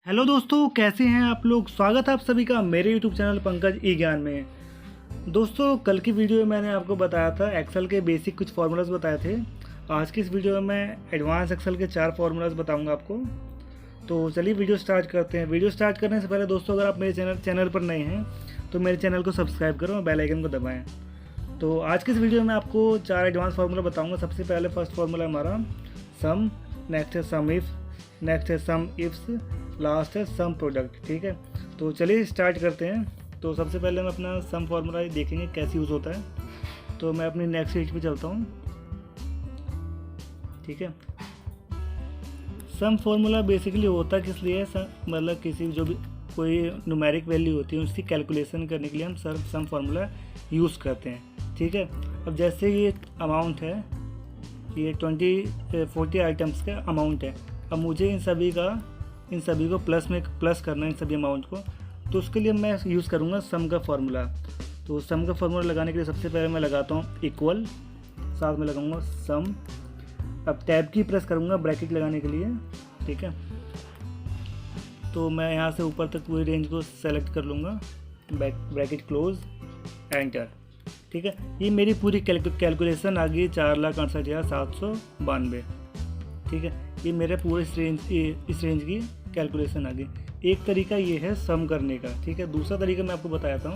Hello दोस्तों, कैसे हैं आप लोग। स्वागत है आप सभी का मेरे यूट्यूब चैनल पंकज ई ज्ञान में। दोस्तों, कल की वीडियो में मैंने आपको बताया था एक्सेल के बेसिक कुछ फार्मूलाज बताए थे। आज की इस वीडियो में मैं एडवांस एक्सेल के 4 फार्मूलाज बताऊंगा आपको। तो चलिए वीडियो स्टार्ट करते हैं। वीडियो स्टार्ट करने से पहले दोस्तों, अगर आप मेरे चैनल पर नए हैं तो मेरे चैनल को सब्सक्राइब करो और बेल आइकन को दबाएँ। तो आज की इस वीडियो में आपको 4 एडवांस फार्मूला बताऊँगा। सबसे पहले फर्स्ट फार्मूला हमारा सम, नेक्स्ट है सम इफ, नेक्स्ट है सम इफ्स, लास्ट है सम प्रोडक्ट। ठीक है, तो चलिए स्टार्ट करते हैं। तो सबसे पहले हम अपना सम फार्मूला देखेंगे कैसे यूज़ होता है। तो मैं अपनी नेक्स्ट पेज पे चलता हूँ। ठीक है, सम फार्मूला बेसिकली होता किस लिए है, मतलब किसी जो भी कोई न्यूमेरिक वैल्यू होती है उसकी कैलकुलेशन करने के लिए हम सम फार्मूला यूज़ करते हैं। ठीक है, अब जैसे ये अमाउंट है, ये 40 आइटम्स का अमाउंट है। अब मुझे इन सभी को प्लस करना है, इन सभी अमाउंट को। तो उसके लिए मैं यूज़ करूँगा सम का फार्मूला। तो सम का फार्मूला लगाने के लिए सबसे पहले मैं लगाता हूँ इक्वल, साथ में लगाऊंगा सम। अब टैब की प्रेस करूँगा ब्रैकेट लगाने के लिए। ठीक है, तो मैं यहाँ से ऊपर तक पूरी रेंज को सेलेक्ट कर लूँगा, ब्रैकेट क्लोज, एंटर। ठीक है, ये मेरी पूरी कैलकुलेशन आ गई 4,68,792। ठीक है, ये मेरे पूरे इस रेंज की कैलकुलेशन आ गई। एक तरीका ये है सम करने का। ठीक है, दूसरा तरीका मैं आपको बताया था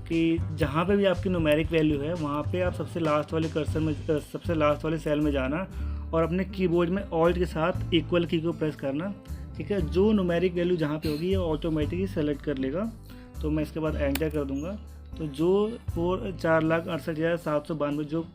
कि जहाँ पे भी आपकी न्यूमेरिक वैल्यू है वहाँ पे आप सबसे लास्ट वाले सेल में जाना और अपने कीबोर्ड में ऑल्ट के साथ इक्वल की को प्रेस करना। ठीक है, जो न्यूमेरिक वैल्यू जहाँ पे होगी ये ऑटोमेटिकली सेलेक्ट कर लेगा। तो मैं इसके बाद एंटर कर दूँगा। तो जो 4,68,792 जो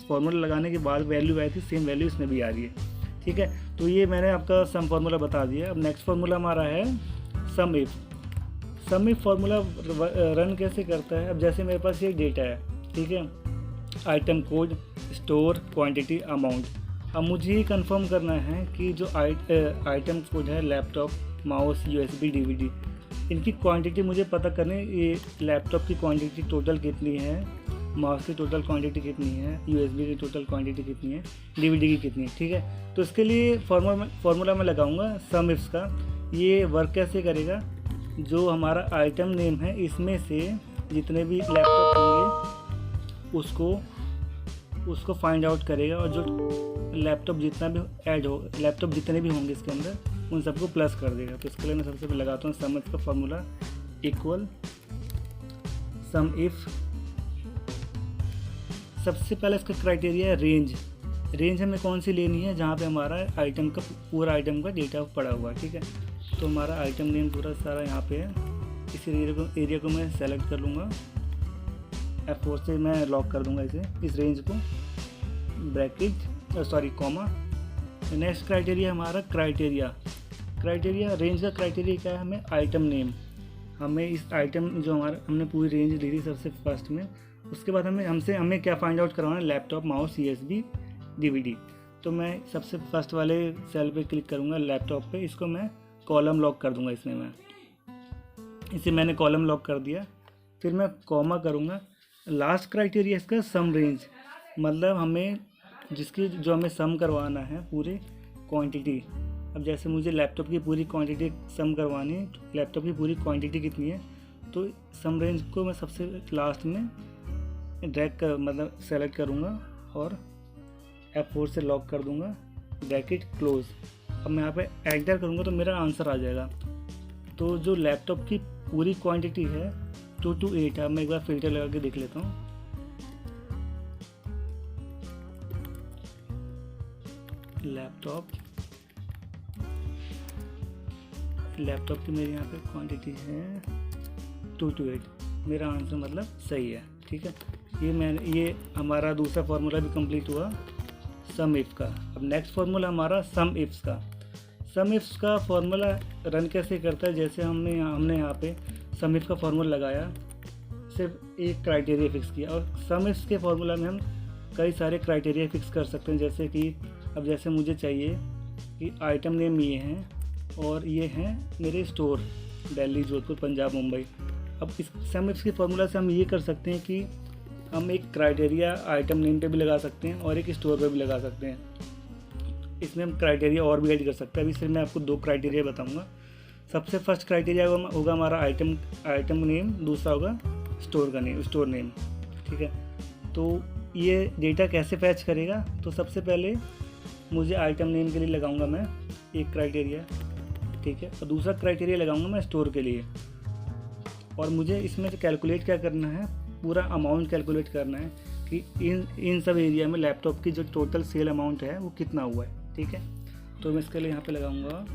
फार्मूला लगाने के बाद वैल्यू आई थी, सेम वैल्यू इसमें भी आ रही है। ठीक है, तो ये मैंने आपका सम फार्मूला बता दिया। अब नेक्स्ट फार्मूला हमारा है sum if. Sum if formula run कैसे करता है। अब जैसे मेरे पास ये डेटा है, ठीक है, item code, store, quantity, amount. अब मुझे ये कंफर्म करना है कि जो आइटम कोड है, लैपटॉप, माउस, यूएसबी, डीवीडी, इनकी क्वांटिटी मुझे पता करनी। ये लैपटॉप की क्वांटिटी टोटल कितनी है, माउस की टोटल क्वांटिटी कितनी है, यूएसबी की टोटल क्वांटिटी कितनी है, डीवीडी की कितनी है। ठीक है, तो इसके लिए फार्मूला मैं लगाऊंगा सम इफ्स का। ये वर्क कैसे करेगा, जो हमारा आइटम नेम है इसमें से जितने भी लैपटॉप होंगे उसको फाइंड आउट करेगा, और जो लैपटॉप जितने भी होंगे इसके अंदर उन सबको प्लस कर देगा। तो इसके लिए मैं सबसे पहले लगाता हूँ सम इफ का फार्मूला, इक्वल सम इफ। सबसे पहले इसका क्राइटेरिया है रेंज। रेंज हमें कौन सी लेनी है, जहाँ पे हमारा पूरा आइटम का डेटा पड़ा हुआ है। ठीक है, तो हमारा आइटम नेम पूरा सारा यहाँ पे है। इस एरिया को मैं सेलेक्ट कर लूँगा, F4 से मैं लॉक कर दूँगा इस रेंज को, कॉमा। नेक्स्ट क्राइटेरिया हमारा क्राइटेरिया रेंज का क्राइटेरिया क्या है, हमें आइटम नेम। हमें इस आइटम जो हमने पूरी रेंज ली थी सबसे फर्स्ट में, उसके बाद हमें क्या फाइंड आउट करवाना है, लैपटॉप, माउस, यूएसबी, डीवीडी। तो मैं सबसे फर्स्ट वाले सेल पे क्लिक करूँगा, लैपटॉप पे। इसको मैं कॉलम लॉक कर दूँगा। इसे मैंने कॉलम लॉक कर दिया। फिर मैं कॉमा करूँगा। लास्ट क्राइटेरिया इसका सम रेंज, मतलब जो हमें सम करवाना है पूरी क्वांटिटी। अब जैसे मुझे लैपटॉप की पूरी क्वांटिटी सम करवानी है, लैपटॉप की पूरी क्वांटिटी कितनी है, तो सम रेंज को मैं सबसे लास्ट में सेलेक्ट करूँगा और F4 से लॉक कर दूँगा, ब्रैकेट क्लोज। अब मैं यहाँ पे एंटर करूँगा तो मेरा आंसर आ जाएगा। तो जो लैपटॉप की पूरी क्वांटिटी है 228 है। मैं एक बार फिल्टर लगा के देख लेता हूँ। लैपटॉप की मेरी यहाँ पे क्वांटिटी है 228। मेरा आंसर मतलब सही है। ठीक है, ये हमारा दूसरा फार्मूला भी कंप्लीट हुआ सम इफ का। अब नेक्स्ट फार्मूला हमारा सम इफ्स का। सम इफ्स का फार्मूला रन कैसे करता है, जैसे हमने यहाँ पे सम इफ का फार्मूला लगाया, सिर्फ एक क्राइटेरिया फिक्स किया। और सम इफ्स के फार्मूला में हम कई सारे क्राइटेरिया फिक्स कर सकते हैं। जैसे कि अब जैसे मुझे चाहिए कि आइटम नेम ये हैं और ये हैं मेरे स्टोर, दिल्ली, जोधपुर, पंजाब, मुंबई। अब इस सम इफ्स के फार्मूला से हम ये कर सकते हैं कि हम एक क्राइटेरिया आइटम नेम पे भी लगा सकते हैं और एक स्टोर पे भी लगा सकते हैं। इसमें हम क्राइटेरिया और भी ऐड कर सकते हैं। अभी सिर्फ मैं आपको 2 क्राइटेरिया बताऊंगा। सबसे फर्स्ट क्राइटेरिया होगा हमारा आइटम नेम, दूसरा होगा स्टोर का नेम, स्टोर नेम। ठीक है, तो ये डेटा कैसे फैच करेगा, तो सबसे पहले मुझे आइटम नेम के लिए लगाऊंगा मैं एक क्राइटेरिया, ठीक है, और दूसरा क्राइटेरिया लगाऊंगा मैं स्टोर के लिए। और मुझे इसमें कैलकुलेट क्या करना है, पूरा अमाउंट कैलकुलेट करना है कि इन सब एरिया में लैपटॉप की जो टोटल सेल अमाउंट है वो कितना हुआ है। ठीक है, तो मैं इसके लिए यहाँ पे लगाऊंगा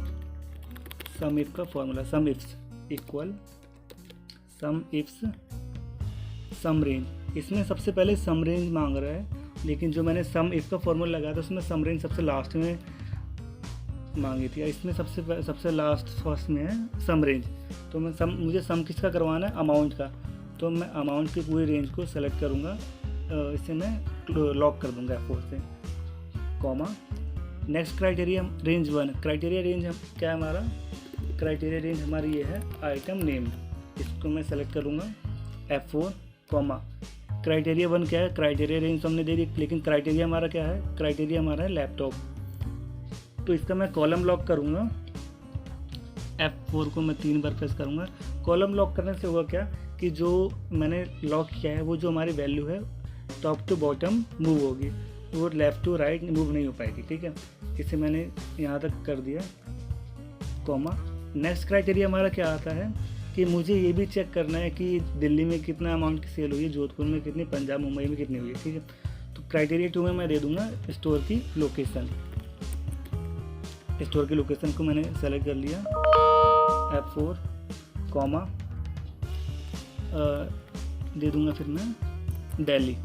सम इफ का formula, sum ifs equal sum ifs sum range. इसमें सबसे पहले सम रेंज मांग रहा है, लेकिन जो मैंने सम इफ का फॉर्मूला लगाया था उसमें सम रेंज सबसे लास्ट में मांगी थी, इसमें सबसे लास्ट फर्स्ट में है सम रेंज। तो मैं मुझे सम किसका करवाना है, अमाउंट का। तो मैं अमाउंट की पूरी रेंज को सेलेक्ट करूँगा, इसे मैं लॉक कर दूँगा F4 से, comma. Next criteria range 1, criteria range क्या है हमारा, क्राइटेरिया रेंज हमारी ये है आइटम नेम, इसको मैं सेलेक्ट करूँगा F4, कॉमा। क्राइटेरिया 1 क्या है, क्राइटेरिया रेंज तो हमने दे दी, लेकिन क्राइटेरिया हमारा क्या है, क्राइटेरिया हमारा है लैपटॉप। तो इसका मैं कॉलम लॉक करूँगा, F4 को मैं 3 बार प्रेस करूँगा। कॉलम लॉक करने से होगा क्या कि जो मैंने लॉक किया है वो जो हमारी वैल्यू है टॉप टू बॉटम मूव होगी, वो लेफ़्ट टू राइट मूव नहीं हो पाएगी। ठीक है, इसे मैंने यहाँ तक कर दिया, कॉमा। नेक्स्ट क्राइटेरिया हमारा क्या आता है कि मुझे ये भी चेक करना है कि दिल्ली में कितना अमाउंट की सेल हुई है, जोधपुर में कितनी, पंजाब मुंबई में कितनी हुई है। ठीक है, तो क्राइटेरिया 2 में मैं दे दूँगा स्टोर की लोकेशन। स्टोर की लोकेशन को मैंने सेलेक्ट कर लिया, F4, कॉमा, दे दूँगा फिर मैं दिल्ली।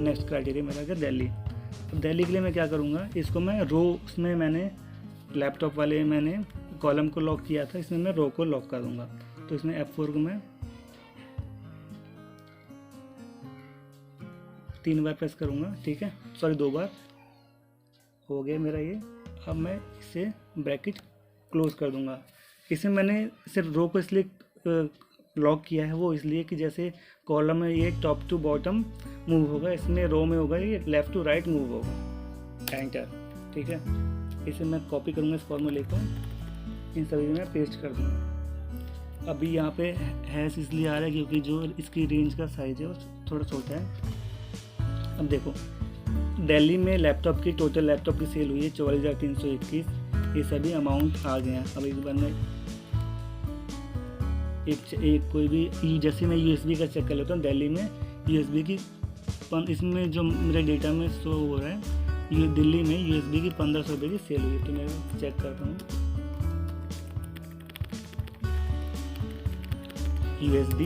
नेक्स्ट क्राइटेरिया मेरा क्या, दिल्ली। अब दिल्ली के लिए मैं क्या करूँगा, इसको मैं रो, उसमें मैंने लैपटॉप वाले मैंने कॉलम को लॉक किया था, इसमें मैं रो को लॉक कर दूँगा। तो इसमें F4 को मैं 3 बार प्रेस करूँगा। ठीक है, सॉरी 2 बार, हो गया मेरा ये। अब मैं इसे ब्रैकेट क्लोज कर दूँगा। इसमें मैंने सिर्फ रो को इसलिए लॉक किया है, वो इसलिए कि जैसे कॉलम में ये टॉप टू बॉटम मूव होगा, इसमें रो में होगा ये लेफ़्ट टू राइट मूव होगा, एंटर। ठीक है, इसे मैं कॉपी करूँगा इस फॉर्मूले को, इन सभी में पेस्ट कर दूँगा। अभी यहाँ पे हैश इसलिए आ रहा है क्योंकि जो इसकी रेंज का साइज़ है वो थोड़ा छोटा है। अब देखो, दिल्ली में लैपटॉप की टोटल लैपटॉप की सेल हुई है 44,321, ये सभी अमाउंट आ गए हैं। अब एक बार मैं एक कोई भी, जैसे मैं USB का चेक कर लेता हूँ, दिल्ली में USB की इसमें जो मेरे डेटा में शो हो रहा है, ये दिल्ली में USB की 1500 रुपये की सेल हुई है। तो मैं चेक करता हूँ, USD,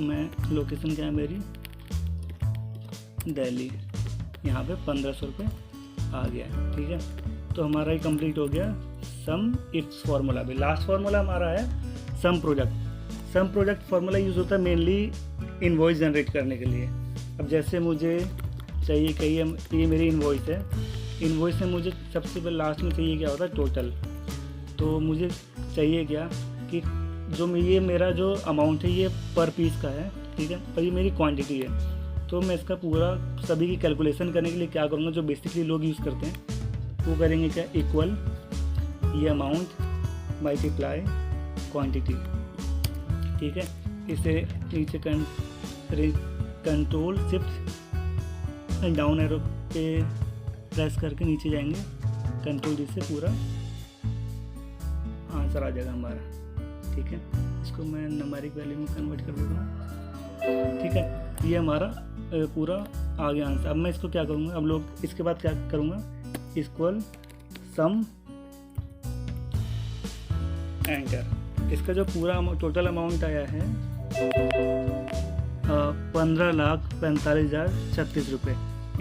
मैं लोकेशन क्या है मेरी, दिल्ली, यहाँ पे 1500 रुपये आ गया है। ठीक है, तो हमारा ही कंप्लीट हो गया सम इफ्स फार्मूला भी। लास्ट फार्मूला हमारा है some product. Some product formula use होता है मेनली इनवॉइस जनरेट करने के लिए। अब जैसे मुझे चाहिए कि ये मेरी इनवॉइस है, इनवॉइस में मुझे सबसे पहले लास्ट में चाहिए क्या होता है, टोटल। तो मुझे चाहिए क्या कि जो ये मेरा जो अमाउंट है ये पर पीस का है, ठीक है, और ये मेरी क्वांटिटी है। तो मैं इसका पूरा सभी की कैलकुलेशन करने के लिए क्या करूँगा, जो बेसिकली लोग यूज़ करते हैं वो करेंगे क्या, इक्वल ये अमाउंट मल्टीप्लाई क्वांटिटी। ठीक है, इसे नीचे कंट्रोल शिफ्ट डाउन एरो पे प्रेस करके नीचे जाएंगे, कंट्रोल डी से पूरा आंसर आ जाएगा हमारा। ठीक है, इसको मैं न्यूमेरिक वैल्यू में कन्वर्ट कर दूँगा। ठीक है, ये हमारा पूरा आ गया आंसर। अब मैं इसको क्या करूँगा, अब लोग इसके बाद क्या करूँगा, इक्वल सम एंटर। इसका जो पूरा टोटल अमाउंट आया है 15,45,036 रुपये,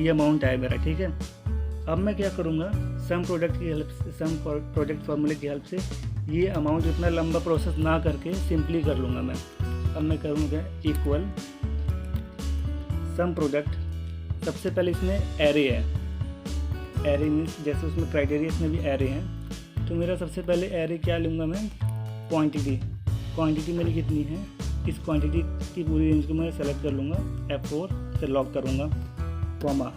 ये अमाउंट आया मेरा। ठीक है, अब मैं क्या करूँगा, सम प्रोडक्ट की हेल्प से, सम प्रोडक्ट फार्मूले की हेल्प से ये अमाउंट इतना लंबा प्रोसेस ना करके सिंपली कर लूँगा मैं। अब मैं करूँगा इक्वल सम प्रोडक्ट। सबसे पहले इसमें एरे है, एरे मीन्स जैसे उसमें क्राइटेरिया इसमें भी एरे हैं। तो मेरा सबसे पहले एरे क्या लूँगा मैं, क्वांटिटी। क्वांटिटी मेरी कितनी है, इस क्वांटिटी की पूरी रेंज को मैं सेलेक्ट कर लूँगा, F4 से लॉक करूँगा, कॉमा।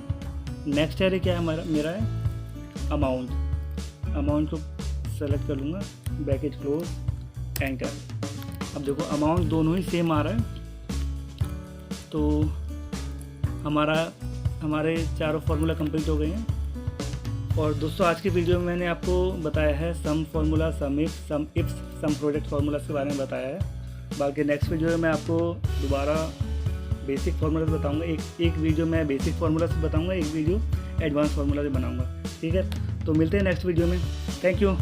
नेक्स्ट एरे क्या है हमारा, मेरा है अमाउंट। अमाउंट को सेलेक्ट कर लूँगा, ब्रैकेट क्लोज, एंटर। अब देखो अमाउंट दोनों ही सेम आ रहा है। तो हमारे चारों फार्मूला कंप्लीट हो गए हैं। और दोस्तों आज की वीडियो में मैंने आपको बताया है sum formula, sum if, sum ifs, sum product formulas के बारे में बताया है। बाकी नेक्स्ट वीडियो में मैं आपको दोबारा बेसिक फार्मूला से बताऊंगा। एक वीडियो मैं बेसिक फार्मूला से बताऊंगा, एक वीडियो एडवांस फार्मूला से बनाऊंगा। ठीक है, तो मिलते हैं नेक्स्ट वीडियो में। Thank you.